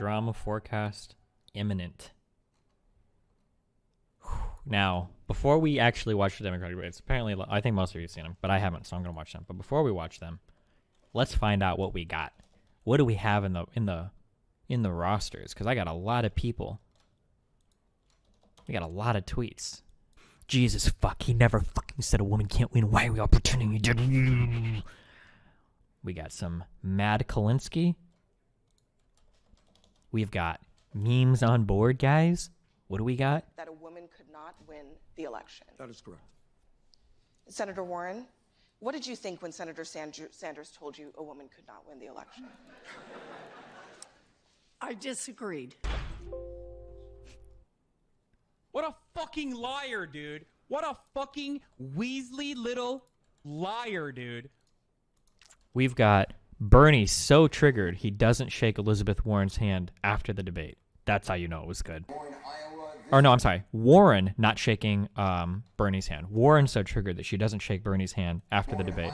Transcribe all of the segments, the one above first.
Drama forecast imminent. Now, before we actually watch the Democratic debates, apparently I think most of you have seen them, but I haven't, so I'm going to watch them. But before we watch them, let's find out what we got. What do we have in the rosters? Because I got a lot of people. We got a lot of tweets. Jesus fuck, he never fucking said a woman can't win. Why are we all pretending he did? We got some Mad Kalinsky. We've got memes on board, guys. What do we got? That a woman could not win the election. That is correct. Senator Warren, what did you think when Senator Sanders told you a woman could not win the election? I disagreed. What a fucking liar, dude. What a fucking Weasley little liar, dude. We've got Bernie so triggered he doesn't shake Elizabeth Warren's hand after the debate. That's how you know it was good. Or no, I'm sorry. Warren not shaking Bernie's hand. Warren's so triggered that she doesn't shake Bernie's hand after the debate.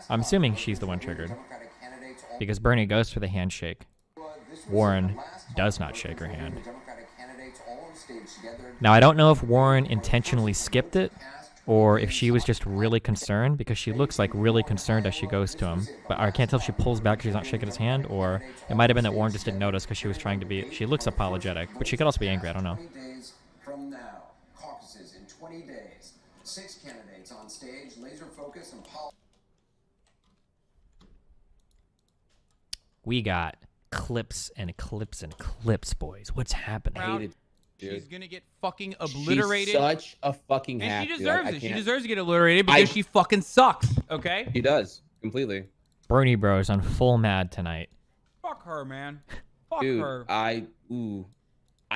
I'm assuming she's the one triggered. Because Bernie goes for the handshake. Warren does not shake her hand. Now, I don't know if Warren intentionally skipped it or if she was just really concerned, because she looks like really concerned as she goes to him. But I can't tell if she pulls back because she's not shaking his hand, or it might have been that Warren just didn't notice because she was trying to be, she looks apologetic, but she could also be angry, I don't know. 20 days from now, caucuses in 20 days, 6 candidates on stage, laser focus and We got clips and clips and clips, boys. What's happening? She's gonna get fucking obliterated. She's such a fucking hack. And she deserves it. She deserves to get obliterated because she fucking sucks. Okay? She does. Completely. Bernie Bros on full mad tonight. Fuck her, man. Fuck Dude, her. I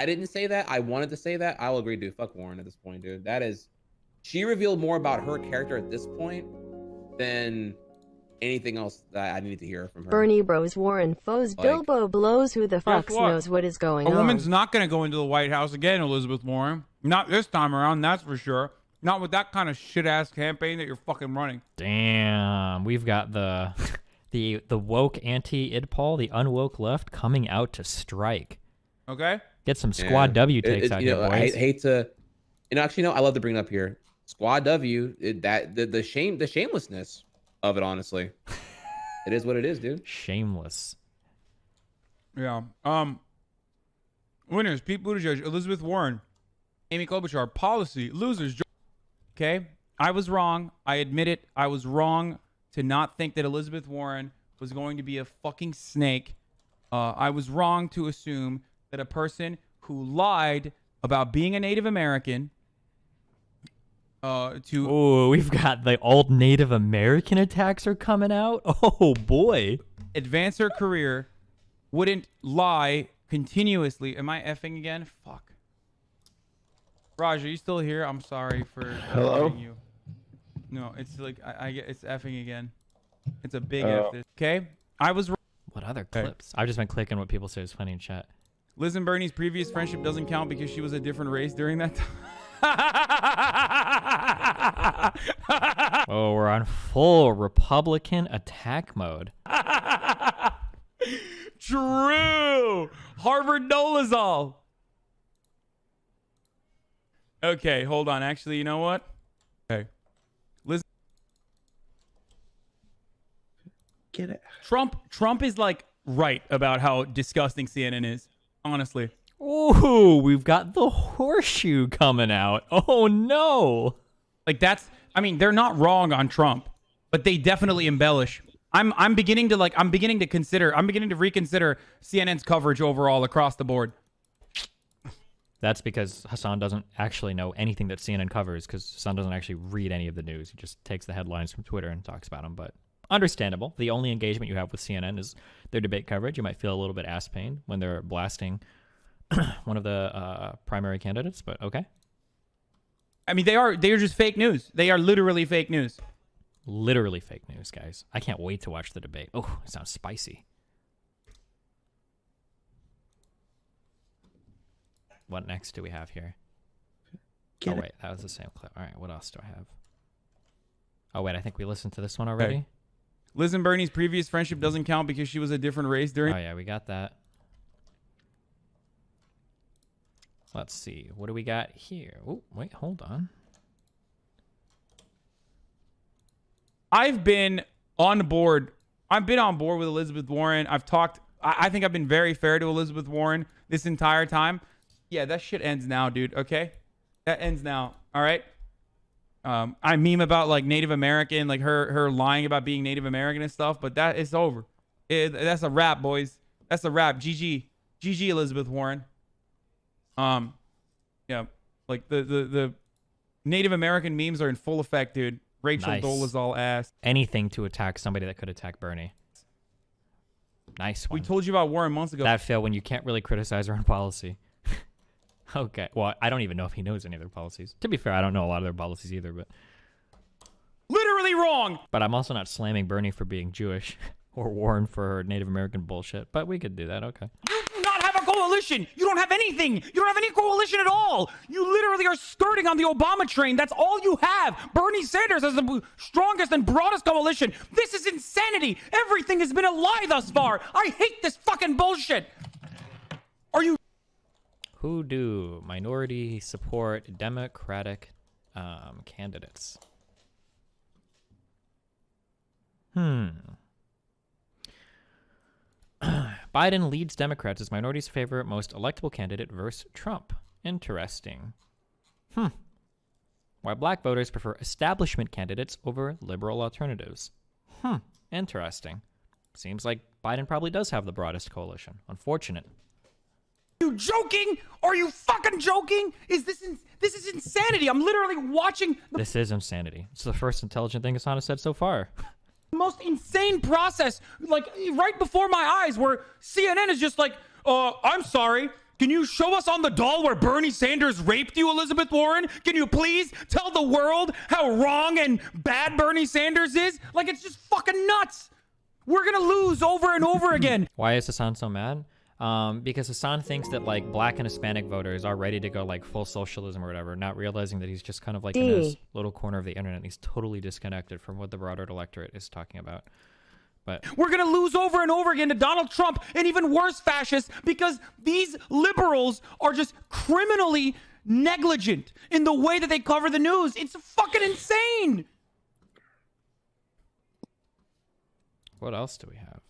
didn't say that. I wanted to say that. I will agree, dude. Fuck Warren at this point, dude. That is... She revealed more about her character at this point than anything else that I needed to hear from her. Bernie Bros Warren foes Bilbo blows. Who the fuck knows what is going on? A woman's not going to go into the White House again, Elizabeth Warren. Not this time around, that's for sure. Not with that kind of shit-ass campaign that you're fucking running. Damn. We've got the woke anti-idpol, the unwoke left, coming out to strike. Okay? Get some Squad W takes out here, boys. I hate to... actually, I love to bring it up here. Squad W, the shamelessness of it, honestly. It is what it is, dude. Shameless. Yeah. Winners: Pete Buttigieg, Elizabeth Warren, Amy Klobuchar. Policy: losers. Okay, I was wrong. I admit it. I was wrong to not think that Elizabeth Warren was going to be a fucking snake. I was wrong to assume that a person who lied about being a Native American we've got the old Native American attacks are coming out. Oh boy. Advance her career, wouldn't lie continuously. Am I effing again? Fuck. Raj, are you still here? I'm sorry for Hello? you. No, it's like I get it's effing again. It's a big F this. Okay? I was wrong. What other clips? I've just been clicking what people say is funny in chat. Liz and Bernie's previous friendship doesn't count because she was a different race during that time. Oh, we're on full Republican attack mode. True. Harvard Dolezal. Okay, hold on. Actually, you know what? Okay. Liz. Get it. Trump is like right about how disgusting CNN is. Honestly. Ooh, we've got the horseshoe coming out. Oh no. Like I mean, they're not wrong on Trump, but they definitely embellish. I'm beginning to reconsider CNN's coverage overall across the board. That's because Hassan doesn't actually know anything that CNN covers, because Hassan doesn't actually read any of the news. He just takes the headlines from Twitter and talks about them, but understandable. The only engagement you have with CNN is their debate coverage. You might feel a little bit ass pain when they're blasting one of the primary candidates, but okay. I mean, they're just fake news. They are literally fake news. Literally fake news, guys. I can't wait to watch the debate. Oh, it sounds spicy. What next do we have here? Oh, wait, that was the same clip. All right, what else do I have? Oh, wait, I think we listened to this one already. Okay. Liz and Bernie's previous friendship doesn't count because she was a different race during... Oh, yeah, we got that. Let's see. What do we got here? Oh, wait, hold on. I've been on board. I've been on board with Elizabeth Warren. I've talked. I think I've been very fair to Elizabeth Warren this entire time. Yeah, that shit ends now, dude. Okay, that ends now. All right. I meme about like Native American, like her lying about being Native American and stuff, but that is over. That's a wrap, boys. That's a wrap. GG, GG, Elizabeth Warren. Yeah, like the Native American memes are in full effect, dude. Rachel Nice. Dolezal ass. Anything to attack somebody that could attack Bernie. Nice one. We told you about Warren months ago. That fail when you can't really criticize her own policy. Okay. Well, I don't even know if he knows any of their policies. To be fair, I don't know a lot of their policies either, but Literally wrong. but I'm also not slamming Bernie for being Jewish or Warren for her Native American bullshit. But we could do that. Okay. You do not have a coalition. You don't have anything. You don't have any coalition at all. You literally are skirting on the Obama train. That's all you have. Bernie Sanders has the strongest and broadest coalition. This is insanity. Everything has been a lie thus far. I hate this fucking bullshit. Are you Who do minority support Democratic candidates? Biden leads Democrats as minorities' favorite most electable candidate versus Trump. Interesting. Why black voters prefer establishment candidates over liberal alternatives. Interesting. Seems like Biden probably does have the broadest coalition. Unfortunate. joking? Are you fucking joking? This is insanity. I'm literally watching the This is insanity. It's the first intelligent thing Asana said so far. most insane process, like right before my eyes, where CNN is just like, I'm sorry. Can you show us on the doll where Bernie Sanders raped you, Elizabeth Warren? Can you please tell the world how wrong and bad Bernie Sanders is? Like, it's just fucking nuts. We're gonna lose over and over again. Why is Hassan so mad? Because Hassan thinks that like black and Hispanic voters are ready to go like full socialism or whatever, not realizing that he's just kind of like in his little corner of the internet. And he's totally disconnected from what the broader electorate is talking about. But We're gonna lose over and over again to Donald Trump and even worse fascists because these liberals are just criminally negligent in the way that they cover the news. It's fucking insane. what else do we have?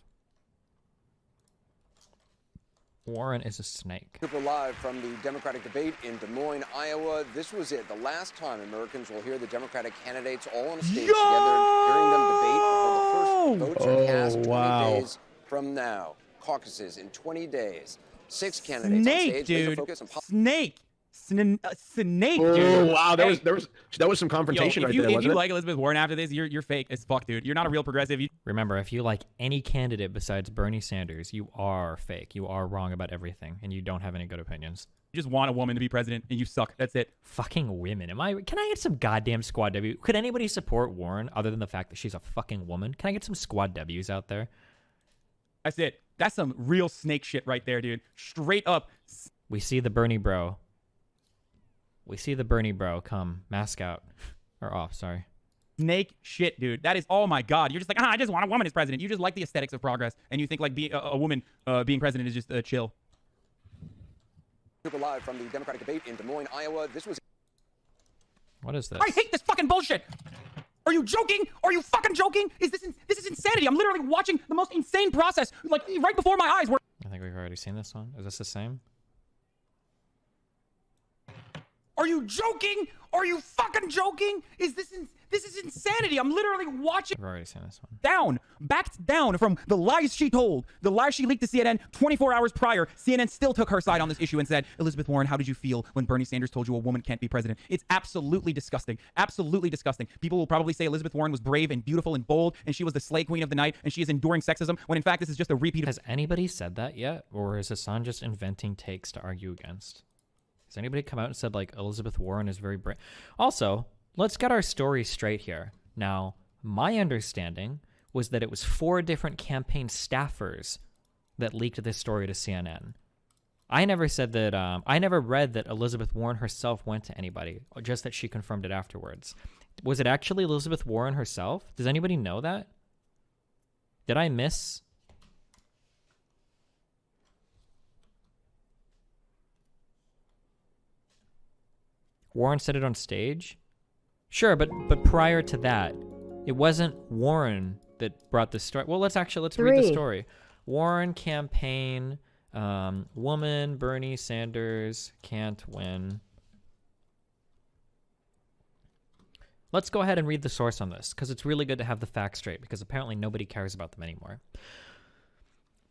Warren is a snake. Super live from the Democratic debate in Des Moines, Iowa. This was it. The last time Americans will hear the Democratic candidates all on a stage together, hearing them debate before the first votes are cast 20 days from now. Caucuses in 20 days. 6 candidates on Snake, stage. Laser dude. focus on Snake, dude. Oh wow, Hey. that was some confrontation Yo, right if there, you wasn't it? like Elizabeth Warren after this, you're fake as fuck, dude. You're not a real progressive. You Remember, if you like any candidate besides Bernie Sanders, you are fake. You are wrong about everything, and you don't have any good opinions. just want a woman to be president, and you suck. That's it. Fucking women. Can I get some goddamn squad W? Could anybody support Warren other than the fact that she's a fucking woman? Can I get some squad W's out there? That's it. That's some real snake shit right there, dude. Straight up. We see the Bernie bro. We see the Bernie bro come. Mask out. Or off, sorry. Snake shit, dude. That is, oh my god. You're just like, I just want a woman as president. You just like the aesthetics of progress, and you think like a woman being president is just chill. Super live from the Democratic debate in Des Moines, Iowa. This was What is this? I hate this fucking bullshit. Are you joking? Are you fucking joking? This is insanity. I'm literally watching the most insane process, like right before my eyes. Where I think we've already seen this one. Is this the same? are you joking? Are you fucking joking? This is insanity. I'm literally watching. We've already seen this one. Backed down from the lies she told, the lies she leaked to CNN 24 hours prior. CNN still took her side on this issue and said, Elizabeth Warren, how did you feel when Bernie Sanders told you a woman can't be president? It's absolutely disgusting. Absolutely disgusting. People will probably say Elizabeth Warren was brave and beautiful and bold, and she was the slay queen of the night, and she is enduring sexism, when in fact this is just a repeat of... Has anybody said that yet? Or is Hassan just inventing takes to argue against? Has anybody come out and said, like, Elizabeth Warren is very brave? Also, let's get our story straight here. Now, my understanding was that it was 4 different campaign staffers that leaked this story to CNN. I never said that, I never read that Elizabeth Warren herself went to anybody, just that she confirmed it afterwards. Was it actually Elizabeth Warren herself? Does anybody know that? Did I miss... Warren said it on stage. Sure, but prior to that, it wasn't Warren that brought this story. Well, let's read the 3. story. Warren campaign, woman, Bernie Sanders can't win. Let's go ahead and read the source on this, because it's really good to have the facts straight, because apparently nobody cares about them anymore.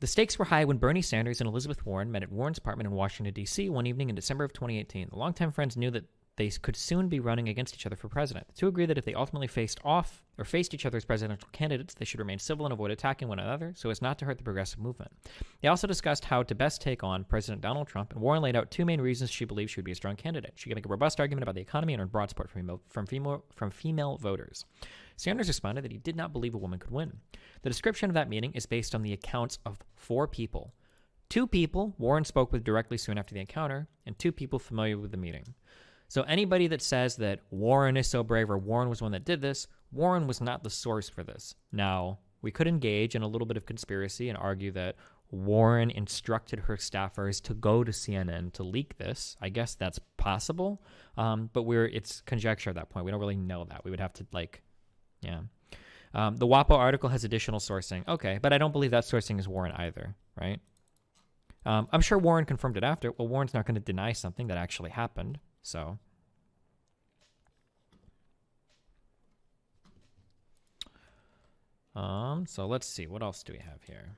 The stakes were high when Bernie Sanders and Elizabeth Warren met at Warren's apartment in Washington, D.C. one evening in December of 2018. The longtime friends knew that they could soon be running against each other for president. The two agreed that if they ultimately faced each other as presidential candidates, they should remain civil and avoid attacking one another so as not to hurt the progressive movement. They also discussed how to best take on President Donald Trump, and Warren laid out 2 main reasons she believed she would be a strong candidate. She could make a robust argument about the economy and earn broad support from female voters. Sanders responded that he did not believe a woman could win. The description of that meeting is based on the accounts of 4 people. 2 people Warren spoke with directly soon after the encounter, and 2 people familiar with the meeting. So anybody that says that Warren is so brave or Warren was one that did this, Warren was not the source for this. Now, we could engage in a little bit of conspiracy and argue that Warren instructed her staffers to go to CNN to leak this. I guess that's possible, but it's conjecture at that point. We don't really know that. We would have to, yeah. The WAPO article has additional sourcing. Okay, but I don't believe that sourcing is Warren either, right? I'm sure Warren confirmed it after. Well, Warren's not going to deny something that actually happened. So let's see. What else do we have here?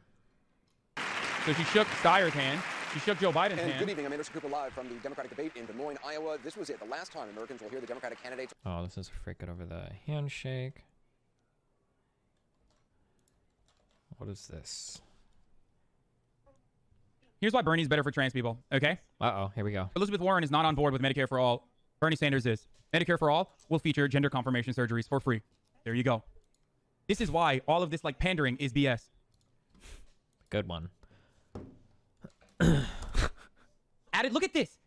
So she shook Steyer's hand. She shook Joe Biden's hand. Good evening. I'm Anderson Cooper live from the Democratic debate in Des Moines, Iowa. This was it. The last time Americans will hear the Democratic candidates. Oh, this is freaking over the handshake. What is this? Here's why Bernie's better for trans people, okay? Uh-oh, here we go. Elizabeth Warren is not on board with Medicare for all. Bernie Sanders is. Medicare for all will feature gender confirmation surgeries for free. There you go. This is why all of this pandering is BS. Good one. Look at this.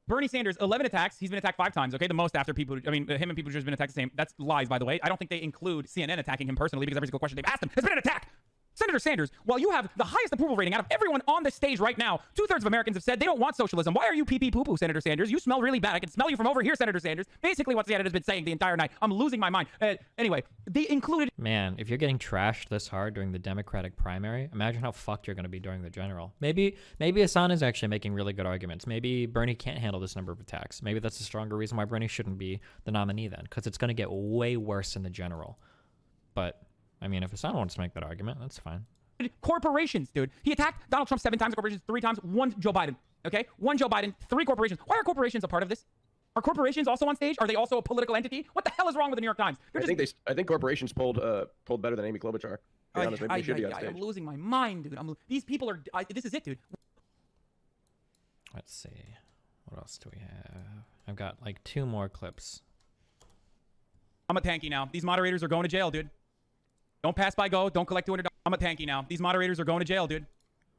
Bernie Sanders, 11 attacks. He's been attacked 5 times, okay? The most after people, him and people who've been attacked the same. That's lies, by the way. I don't think they include CNN attacking him personally because every single question they've asked him has been an attack. Senator Sanders, while you have the highest approval rating out of everyone on this stage right now, 2/3 of Americans have said they don't want socialism. Why are you pee-pee poo-poo, Senator Sanders? You smell really bad. I can smell you from over here, Senator Sanders. Basically what CNN has been saying the entire night. I'm losing my mind. Anyway, they included... Man, if you're getting trashed this hard during the Democratic primary, imagine how fucked you're going to be during the general. Maybe Hassan is actually making really good arguments. Maybe Bernie can't handle this number of attacks. Maybe that's a stronger reason why Bernie shouldn't be the nominee then, because it's going to get way worse in the general. But, I mean, if Hassan wants to make that argument, that's fine. Corporations, dude. He attacked Donald Trump 7 times, corporations 3 times, 1 Joe Biden. Okay? 1 Joe Biden, 3 corporations. Why are corporations a part of this? Are corporations also on stage? Are they also a political entity? What the hell is wrong with the New York Times? I think corporations pulled better than Amy Klobuchar. Maybe they should be on stage. I'm losing my mind, dude. These people are... this is it, dude. Let's see. What else do we have? I've got 2 more clips. I'm a tanky now. These moderators are going to jail, dude. Don't pass by go. Don't collect $200. I'm a tanky now. These moderators are going to jail, dude.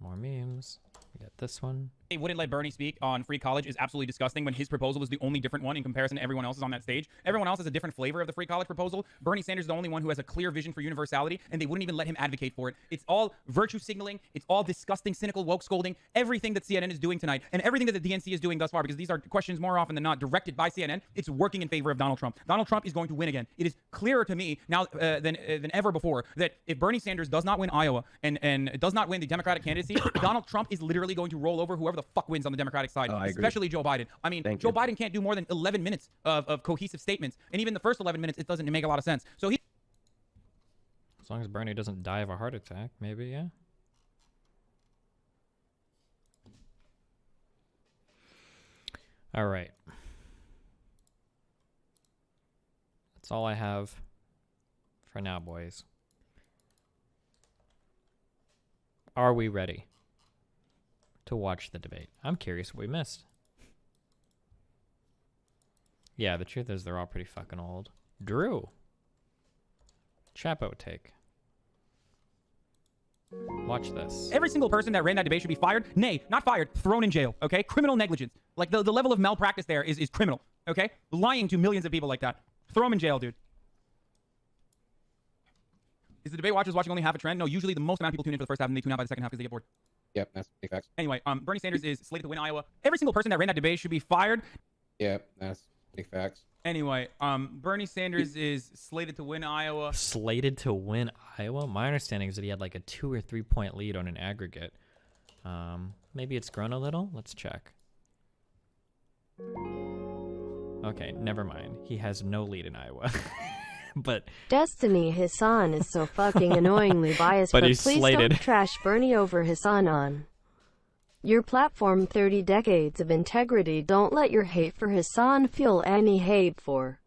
More memes. We got this one. They wouldn't let Bernie speak on free college is absolutely disgusting when his proposal is the only different one in comparison to everyone else's on that stage. Everyone else has a different flavor of the free college proposal. Bernie Sanders is the only one who has a clear vision for universality, and they wouldn't even let him advocate for it. It's all virtue signaling. It's all disgusting, cynical woke scolding. Everything that CNN is doing tonight and everything that the DNC is doing thus far, because these are questions more often than not directed by CNN, it's working in favor of Donald Trump. Donald Trump is going to win again. It is clearer to me now than ever before that if Bernie Sanders does not win Iowa and does not win the Democratic candidacy, Donald Trump is literally going to roll over whoever the fuck wins on the Democratic side, especially Joe Biden. I mean, Joe Biden can't do more than 11 minutes of cohesive statements, and even the first 11 minutes, it doesn't make a lot of sense. So he... As long as Bernie doesn't die of a heart attack, maybe, yeah. All right. That's all I have for now, boys. Are we ready to watch the debate? I'm curious what we missed. Yeah, the truth is they're all pretty fucking old. Drew. Chapo take. Watch this. Every single person that ran that debate should be fired. Nay, not fired, thrown in jail, okay? Criminal negligence. Like, the level of malpractice there is criminal, okay? Lying to millions of people like that. Throw them in jail, dude. Is the debate watchers watching only half a trend? No, usually the most amount of people tune in for the first half and they tune out by the second half because they get bored. Yep, that's big facts. Anyway, Bernie Sanders is slated to win Iowa. Every single person that ran that debate should be fired. Yep, that's Big facts. Anyway, Bernie Sanders is slated to win Iowa. Slated to win Iowa? My understanding is that he had like a 2 or 3 point lead on an aggregate. Maybe it's grown a little? Let's check. Okay, never mind. He has no lead in Iowa. But Destiny Hassan is so fucking annoyingly biased, but but he's please slated. don't trash Bernie over Hassan on your platform. 30 decades of integrity. Don't let your hate for Hassan fuel any hate for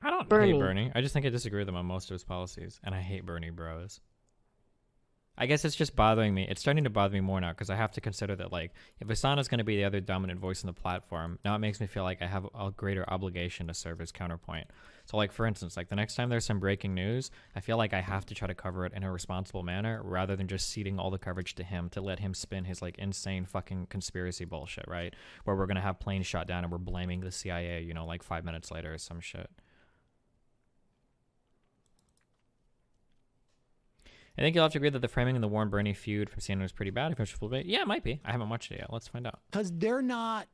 I don't Bernie. hate Bernie. I just think I disagree with him on most of his policies, and I hate Bernie bros. I guess it's just bothering me. It's starting to bother me more now because I have to consider that, like, if Hassan is going to be the other dominant voice on the platform, now it makes me feel like I have a greater obligation to serve as counterpoint. So, like, for instance, like the next time there's some breaking news, I feel like I have to try to cover it in a responsible manner rather than just ceding all the coverage to him to let him spin his, like, insane fucking conspiracy bullshit, right? Where we're going to have planes shot down and we're blaming the CIA, you know, like 5 minutes later or some shit. I think you'll have to agree that the framing in the Warren-Bernie feud from CNN was pretty bad. Yeah, it might be. I haven't watched it yet. Let's find out. Because they're not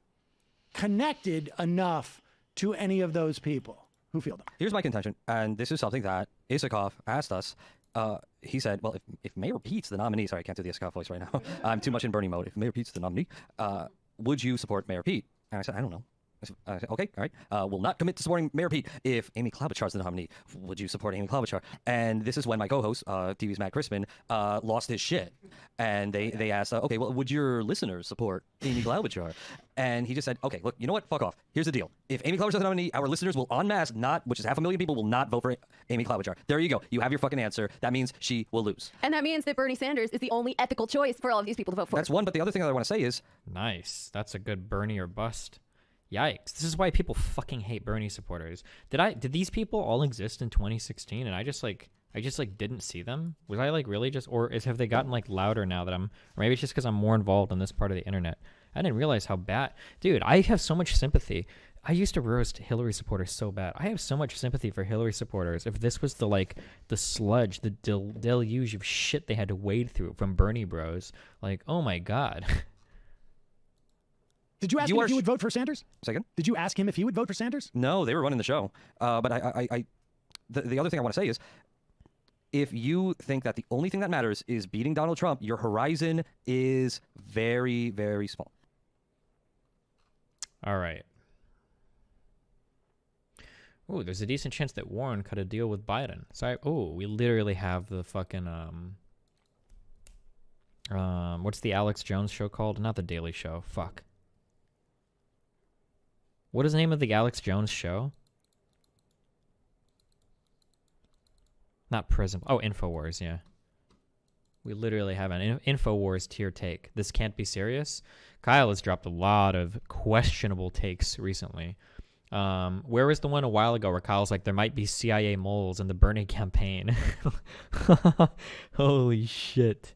connected enough to any of those people who feel them. Here's my contention, and this is something that Isakov asked us. He said, well, if Mayor Pete's the nominee, sorry, I can't do the Isakov voice right now. I'm too much in Bernie mode. If Mayor Pete's the nominee, would you support Mayor Pete? And I said, I don't know. I said, okay, all right. Will not commit to supporting Mayor Pete. If Amy Klobuchar's the nominee, would you support Amy Klobuchar? And this is when my co-host, TV's Matt Crispin, lost his shit. And they asked, okay, well, would your listeners support Amy Klobuchar? And he just said, okay, look, you know what? Fuck off. Here's the deal. If Amy Klobuchar's the nominee, our listeners will en masse which is 500,000 people, will not vote for Amy Klobuchar. There you go. You have your fucking answer. That means she will lose. And that means that Bernie Sanders is the only ethical choice for all of these people to vote for. That's one, but the other thing that I want to say is... Nice. That's a good Bernie or bust. Yikes. This is why people fucking hate Bernie supporters. Did these people all exist in 2016 and I just didn't see them? Was I like really just, or have they gotten like louder now that or maybe it's just because I'm more involved in this part of the internet. I didn't realize how bad. Dude, I have so much sympathy. I used to roast Hillary supporters so bad. I have so much sympathy for Hillary supporters. If this was the sludge, the deluge of shit they had to wade through from Bernie bros, like, oh my God. Did you ask him if he would vote for Sanders? Second? Did you ask him if he would vote for Sanders? No, they were running the show. But the other thing I want to say is, if you think that the only thing that matters is beating Donald Trump, your horizon is very, very small. All right. Oh, there's a decent chance that Warren cut a deal with Biden. Sorry. Oh, we literally have the fucking what's the Alex Jones show called? Not the Daily Show. Fuck. What is the name of the Alex Jones show? Not Prism. Oh, InfoWars, yeah. We literally have an InfoWars tier take. This can't be serious. Kyle has dropped a lot of questionable takes recently. Where was the one a while ago where Kyle's like, there might be CIA moles in the Bernie campaign? Holy shit.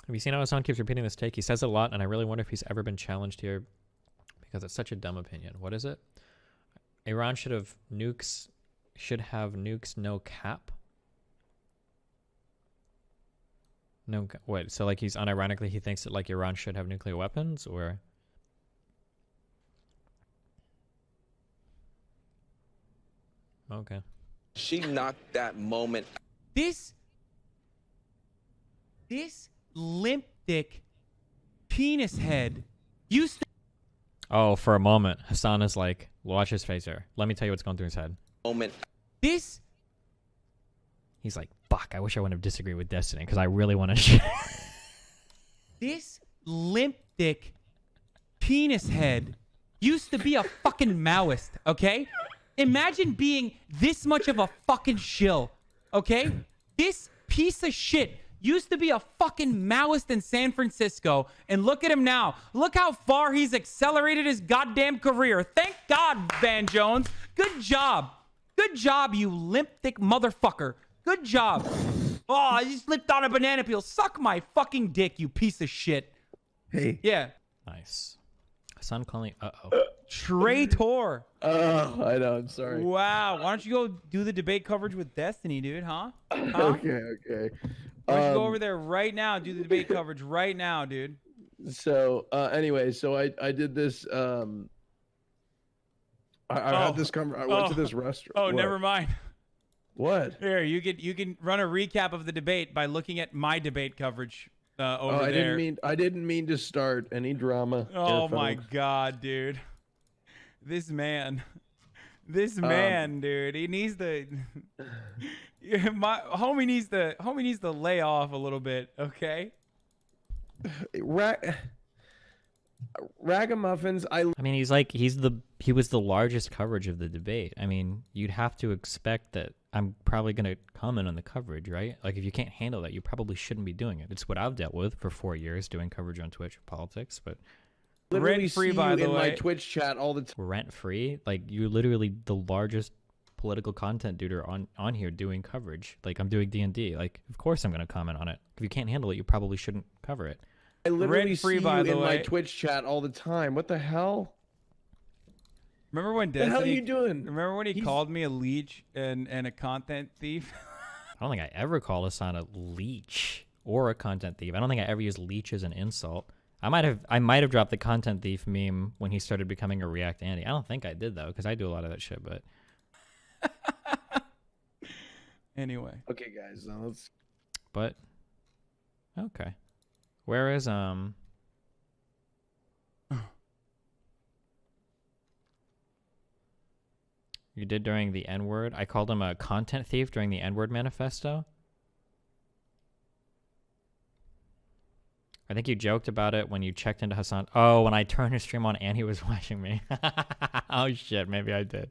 Have you seen how Hassan keeps repeating this take? He says it a lot, and I really wonder if he's ever been challenged here because it's such a dumb opinion. What is it? Iran should have nukes no cap? No, wait, so like he's unironically, he thinks that like Iran should have nuclear weapons, or? Okay. She knocked that moment. This limp dick penis head used to... Oh, for a moment, Hassan is like, watch his face here. Let me tell you what's going through his head. This... He's like, fuck, I wish I wouldn't have disagreed with Destiny, because I really want to... This limp dick penis head used to be a fucking Maoist, okay? Imagine being this much of a fucking shill, okay? This piece of shit used to be a fucking Maoist in San Francisco, and look at him now. Look how far he's accelerated his goddamn career. Thank God, Van Jones. Good job. Good job, you limp dick motherfucker. Good job. Oh, I just slipped on a banana peel. Suck my fucking dick, you piece of shit. Hey. Yeah. Nice. Hassan calling. Traitor. Oh, I know. I'm sorry. Wow. Why don't you go do the debate coverage with Destiny, dude? Huh? Okay. Why don't you go over there right now? Do the debate coverage right now, dude. So anyway, so I did this. I had this. I went to this restaurant. Oh, What? never mind. What? Here, you can run a recap of the debate by looking at my debate coverage over I there. didn't mean to start any drama. Oh here, my folks. God, dude. This man, dude. He needs to. My homie needs to lay off a little bit, okay? Ragamuffins. I mean, he was the largest coverage of the debate. I mean, you'd have to expect that I'm probably going to comment on the coverage, right? Like, if you can't handle that, you probably shouldn't be doing it. It's what I've dealt with for 4 years doing coverage on Twitch for politics, but literally Rent-free, see by you the in my way. Twitch chat all the time. rent free. Like, you're literally the largest political content duder on here doing coverage. Like, I'm doing D&D. Like, of course I'm going to comment on it. If you can't handle it, you probably shouldn't cover it. I literally see Rent-free, you by the in my way. Twitch chat all the time. What the hell? Remember when What the Destiny? hell are you doing? Remember when he called me a leech and a content thief? I don't think I ever called Hassan a leech or a content thief. I don't think I ever used leech as an insult. I might have dropped the content thief meme when he started becoming a React Andy. I don't think I did though, because I do a lot of that shit. But Anyway. Okay, guys, now let's. But okay, where is You did during the N-word. I called him a content thief during the N-word manifesto. I think you joked about it when you checked into Hassan. Oh, when I turned his stream on and he was watching me. Oh shit, maybe I did.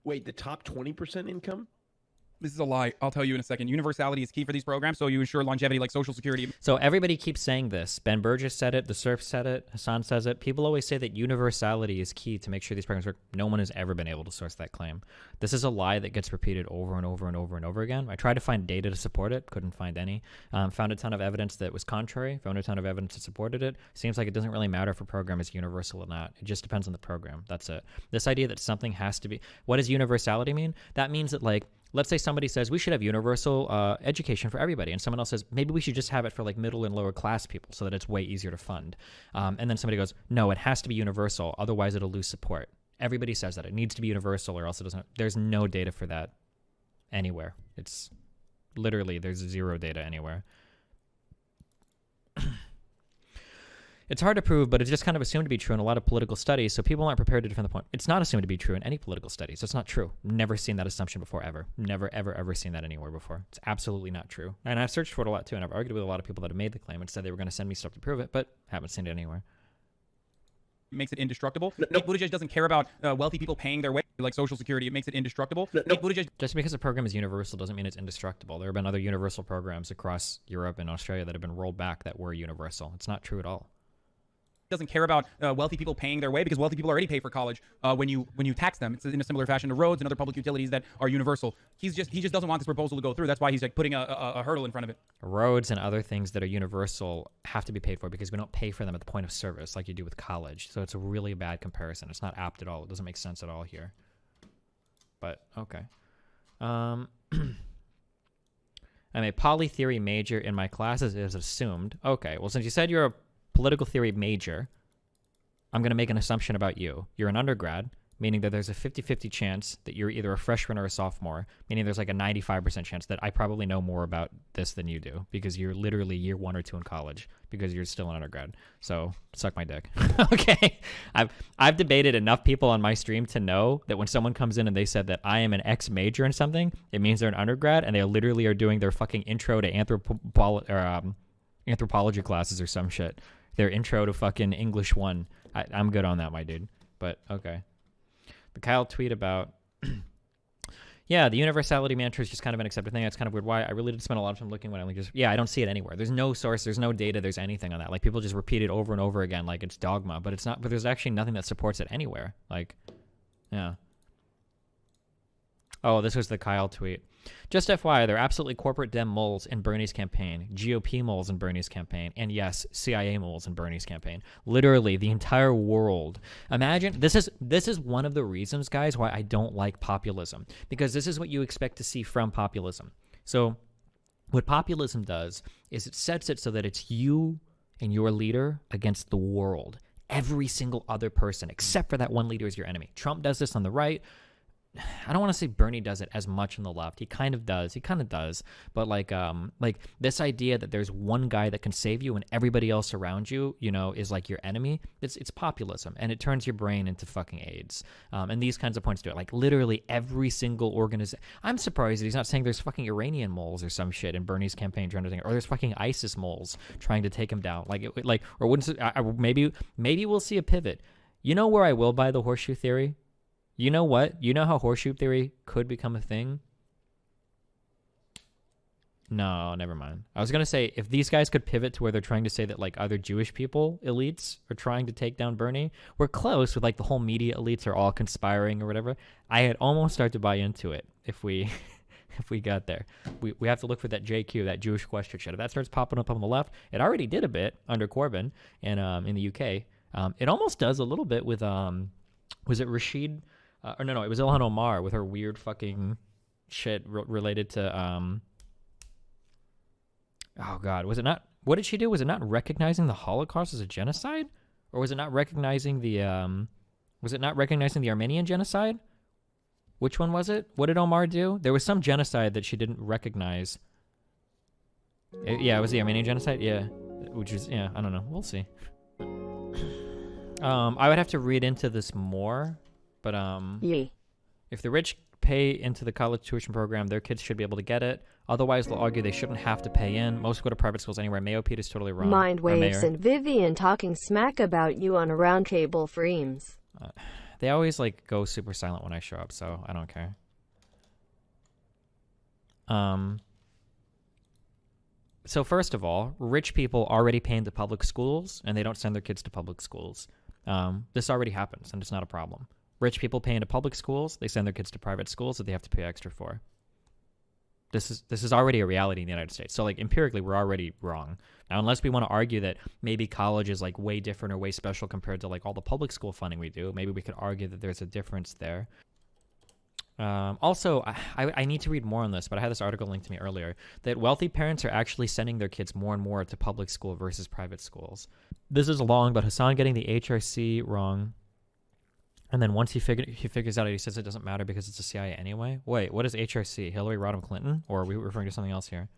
Wait, the top 20% income? This is a lie. I'll tell you in a second. Universality is key for these programs, so you ensure longevity like Social Security. So everybody keeps saying this. Ben Burgess said it. The Surf said it. Hassan says it. People always say that universality is key to make sure these programs work. No one has ever been able to source that claim. This is a lie that gets repeated over and over and over and over again. I tried to find data to support it. Couldn't find any. Found a ton of evidence that was contrary. Found a ton of evidence that supported it. Seems like it doesn't really matter if a program is universal or not. It just depends on the program. That's it. This idea that something has to be... What does universality mean? That means that, like, let's say somebody says we should have universal education for everybody, and someone else says maybe we should just have it for like middle and lower class people so that it's way easier to fund. And then somebody goes, no, it has to be universal, otherwise it'll lose support. Everybody says that it needs to be universal or else it doesn't. There's no data for that anywhere. It's literally there's zero data anywhere. It's hard to prove, but it's just kind of assumed to be true in a lot of political studies, so people aren't prepared to defend the point. It's not assumed to be true in any political studies. It's not true. Never seen that assumption before, ever. Never, ever, ever seen that anywhere before. It's absolutely not true. And I've searched for it a lot, too, and I've argued with a lot of people that have made the claim and said they were going to send me stuff to prove it, but haven't seen it anywhere. Makes it indestructible. Pete Buttigieg doesn't care about wealthy people paying their way like Social Security. It makes it indestructible. Pete Buttigieg Just because a program is universal doesn't mean it's indestructible. There have been other universal programs across Europe and Australia that have been rolled back that were universal. It's not true at all. doesn't care about wealthy people paying their way because wealthy people already pay for college when you tax them. It's in a similar fashion to roads and other public utilities that are universal. He just doesn't want this proposal to go through. That's why he's like putting a hurdle in front of it. Roads and other things that are universal have to be paid for because we don't pay for them at the point of service like you do with college. So it's a really bad comparison. It's not apt at all. It doesn't make sense at all here. But okay. I'm a poly theory major in my classes is assumed. Okay, well, since you said you're a political theory major, I'm going to make an assumption about you. You're an undergrad, meaning that there's a 50-50 chance that you're either a freshman or a sophomore, meaning there's like a 95% chance that I probably know more about this than you do because you're literally year 1 or 2 in college because you're still an undergrad. So suck my dick. Okay. I've debated enough people on my stream to know that when someone comes in and they said that I am an X major in something, it means they're an undergrad and they literally are doing their fucking intro to anthropology classes or some shit. Their intro to fucking English 1. I'm good on that, my dude. But okay. The Kyle tweet about, yeah, the universality mantra is just kind of an accepted thing. That's kind of weird. Why? I really did spend a lot of time looking when I just, I don't see it anywhere. There's no source. There's no data. There's anything on that. Like people just repeat it over and over again like it's dogma, but it's not. But there's actually nothing that supports it anywhere. Like, yeah. Oh, this was the Kyle tweet. Just FYI, there are absolutely corporate Dem moles in Bernie's campaign, GOP moles in Bernie's campaign, and yes, CIA moles in Bernie's campaign. Literally, the entire world. Imagine, this is one of the reasons, guys, why I don't like populism. Because this is what you expect to see from populism. So, what populism does is it sets it so that it's you and your leader against the world. Every single other person, except for that one leader, is your enemy. Trump does this on the right. I don't want to say Bernie does it as much on the left. He kind of does. But like this idea that there's one guy that can save you and everybody else around you, you know, is like your enemy. It's populism, and it turns your brain into fucking AIDS. And these kinds of points do it. Like literally every single organization. I'm surprised that he's not saying there's fucking Iranian moles or some shit in Bernie's campaign trying to think, or there's fucking ISIS moles trying to take him down. Or wouldn't maybe we'll see a pivot. You know where I will buy the horseshoe theory? You know what? You know how horseshoe theory could become a thing? No, never mind. I was going to say, if these guys could pivot to where they're trying to say that, like, other Jewish people, elites, are trying to take down Bernie, we're close with, like, the whole media elites are all conspiring or whatever. I had almost started to buy into it if we if we got there. We have to look for that JQ, that Jewish question shit. If that starts popping up on the left, it already did a bit under Corbyn and in the UK. It almost does a little bit with, was it Rashid... or no, it was Ilhan Omar with her weird fucking shit related to, oh God, was it not, what did she do? Was it not recognizing the Holocaust as a genocide? Or was it not recognizing the Armenian genocide? Which one was it? What did Omar do? There was some genocide that she didn't recognize. Yeah, it was the Armenian genocide? Yeah. Which is, yeah, I don't know. We'll see. I would have to read into this more. But if the rich pay into the college tuition program, their kids should be able to get it. Otherwise, they'll argue they shouldn't have to pay in. Most go to private schools anywhere. Mayo Pete is totally wrong. Mind Waves and Vivian talking smack about you on around cable frames. They always like go super silent when I show up, so I don't care. So first of all, rich people already pay into public schools, and they don't send their kids to public schools. This already happens, and it's not a problem. Rich people pay into public schools. They send their kids to private schools that they have to pay extra for. This is already a reality in the United States. So, like, empirically, we're already wrong. Now, unless we want to argue that maybe college is, like, way different or way special compared to, like, all the public school funding we do, maybe we could argue that there's a difference there. Also, I need to read more on this, but I had this article linked to me earlier, that wealthy parents are actually sending their kids more and more to public school versus private schools. This is long, but Hassan getting the HRC wrong. And then once he figures out it, he says it doesn't matter because it's the CIA anyway. Wait, what is HRC? Hillary Rodham Clinton? Or are we referring to something else here?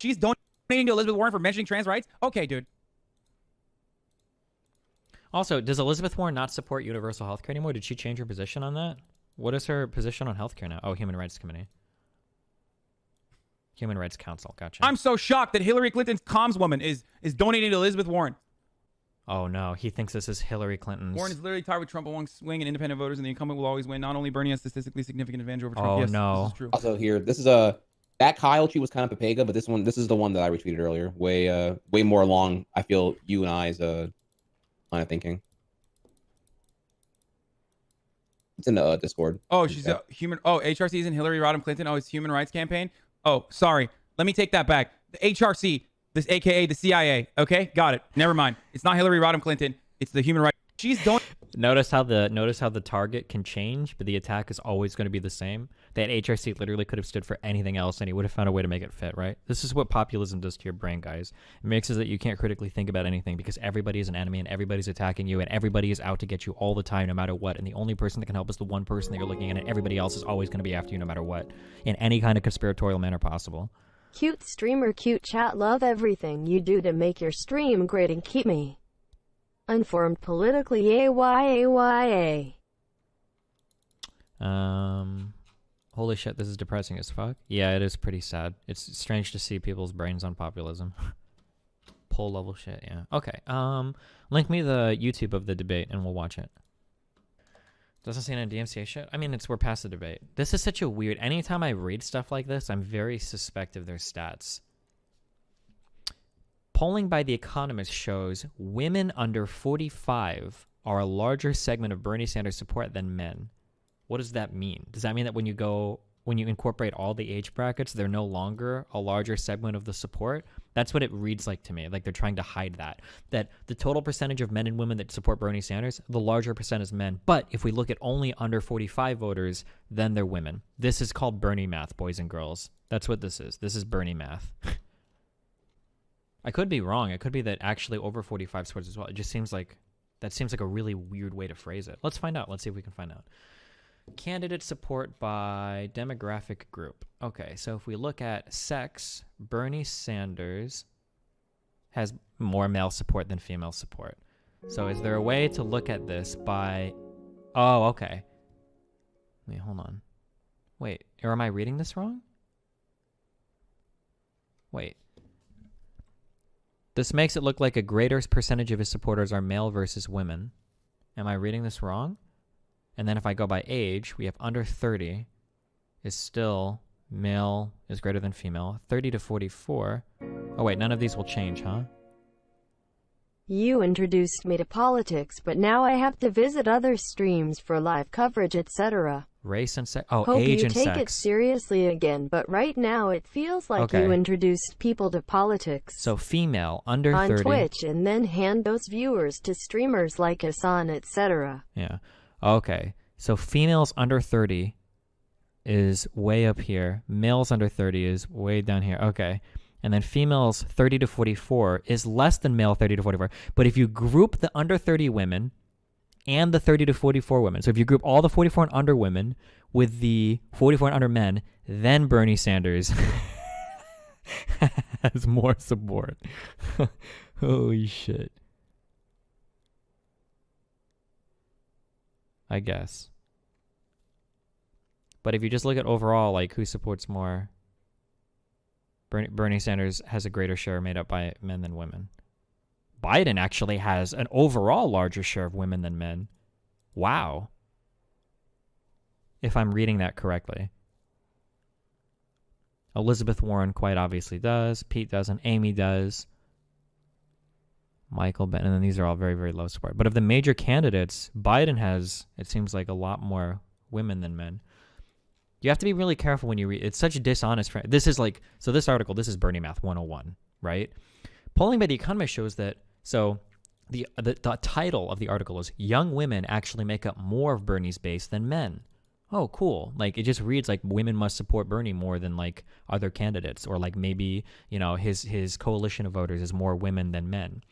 She's donating to Elizabeth Warren for mentioning trans rights? Okay, dude. Also, does Elizabeth Warren not support universal health care anymore? Did she change her position on that? What is her position on healthcare now? Oh, Human Rights Committee. Human Rights Council. Gotcha. I'm so shocked that Hillary Clinton's comms woman is donating to Elizabeth Warren. Oh, no. He thinks this is Hillary Clinton's. Warren is literally tied with Trump along swing and independent voters, and the incumbent will always win. Not only Bernie has statistically significant advantage over Trump. Oh, yes, no. This is true. Also here, this is that Kyle tweet was kind of Pepega, but this is the one that I retweeted earlier. Way more along, I feel, you and I's line of thinking. It's in the Discord. Oh, she's a human. Oh, HRC is in Hillary Rodham Clinton. Oh, it's Human Rights Campaign. Oh, sorry. Let me take that back. The HRC, this AKA the CIA. Okay, got it. Never mind. It's not Hillary Rodham Clinton. It's the Human Rights. She's doing. Notice how the target can change, but the attack is always going to be the same. That HRC literally could have stood for anything else, and he would have found a way to make it fit, right? This is what populism does to your brain, guys. It makes it so that you can't critically think about anything because everybody is an enemy and everybody's attacking you and everybody is out to get you all the time, no matter what. And the only person that can help is the one person that you're looking at, and everybody else is always going to be after you, no matter what, in any kind of conspiratorial manner possible. Cute streamer, cute chat, love everything you do to make your stream great and keep me informed politically. AYAYA. Holy shit, this is depressing as fuck. Yeah, it is pretty sad. It's strange to see people's brains on populism. Poll level shit, yeah. Okay, link me the YouTube of the debate and we'll watch it. Doesn't say any DMCA shit? I mean, we're past the debate. This is such a weird... Anytime I read stuff like this, I'm very suspect of their stats. Polling by The Economist shows women under 45 are a larger segment of Bernie Sanders support than men. What does that mean? Does that mean that when you incorporate all the age brackets, they're no longer a larger segment of the support? That's what it reads like to me. Like they're trying to hide that the total percentage of men and women that support Bernie Sanders, the larger percent is men. But if we look at only under 45 voters, then they're women. This is called Bernie math, boys and girls. That's what this is. This is Bernie math. I could be wrong. It could be that actually over 45 supports as well. It just seems like a really weird way to phrase it. Let's find out. Let's see if we can find out. Candidate support by demographic group. Okay, so if we look at sex, Bernie Sanders has more male support than female support. So is there a way to look at this by... Oh, okay. Wait, hold on. Wait, or am I reading this wrong? Wait. This makes it look like a greater percentage of his supporters are male versus women. Am I reading this wrong? And then if I go by age, we have under 30 is still male is greater than female. 30 to 44. Oh, wait, none of these will change, huh? You introduced me to politics, but now I have to visit other streams for live coverage, etc. Race and sex. Oh, Hope age you and take sex. it seriously again, but right now it feels like Okay. you introduced people to politics So female, under on 30. Twitch and then hand those viewers to streamers like Hassan, etc. Yeah. Okay. So females under 30 is way up here. Males under 30 is way down here. Okay. And then females 30 to 44 is less than male 30 to 44. But if you group the under 30 women and the 30 to 44 women, so if you group all the 44 and under women with the 44 and under men, then Bernie Sanders has more support. Holy shit. I guess. But if you just look at overall, like, who supports more, Bernie Sanders has a greater share made up by men than women. Biden actually has an overall larger share of women than men. Wow. If I'm reading that correctly. Elizabeth Warren quite obviously does. Pete doesn't. Amy does. Michael Benton, and then these are all very, very low support. But of the major candidates, Biden has, it seems like, a lot more women than men. You have to be really careful when you read. It's such a dishonest. This is like, so this article, this is Bernie Math 101, right? Polling by The Economist shows that, so the title of the article is Young Women Actually Make Up More of Bernie's Base Than Men. Oh, cool. Like, it just reads like women must support Bernie more than like other candidates, or like maybe, you know, his coalition of voters is more women than men.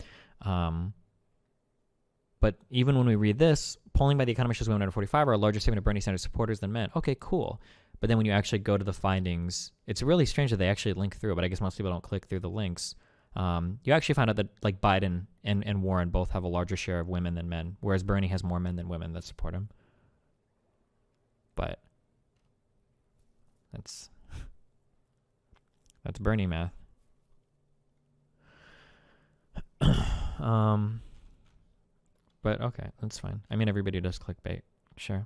But even when we read this, polling by The Economist shows women under 45 are a larger segment of Bernie Sanders supporters than men. Okay, cool. But then when you actually go to the findings, it's really strange that they actually link through, but I guess most people don't click through the links. You actually find out that like Biden and Warren both have a larger share of women than men, whereas Bernie has more men than women that support him. But that's Bernie math. But okay, that's fine. I mean, everybody does clickbait. Sure.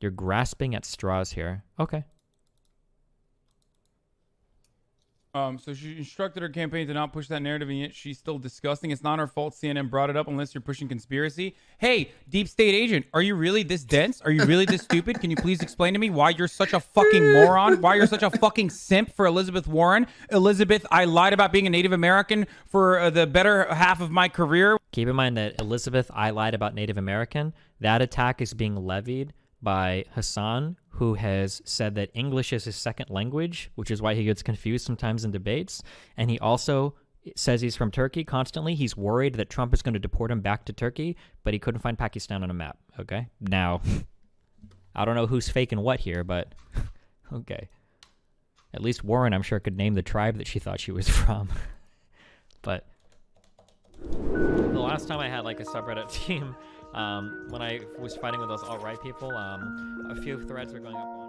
You're grasping at straws here. Okay. So she instructed her campaign to not push that narrative, and yet she's still disgusting. It's not her fault CNN brought it up unless you're pushing conspiracy. Hey, deep state agent, are you really this dense? Are you really this stupid? Can you please explain to me why you're such a fucking moron? Why you're such a fucking simp for Elizabeth Warren? Elizabeth, I lied about being a Native American for the better half of my career. Keep in mind that Elizabeth, I lied about Native American. That attack is being levied by Hassan, who has said that English is his second language, which is why he gets confused sometimes in debates. And he also says he's from Turkey constantly. He's worried that Trump is going to deport him back to Turkey, but he couldn't find Pakistan on a map. Okay? Now, I don't know who's faking what here, but okay. At least Warren, I'm sure, could name the tribe that she thought she was from. But the last time I had like a subreddit team, when I was fighting with those alt-right people, a few threads were going up on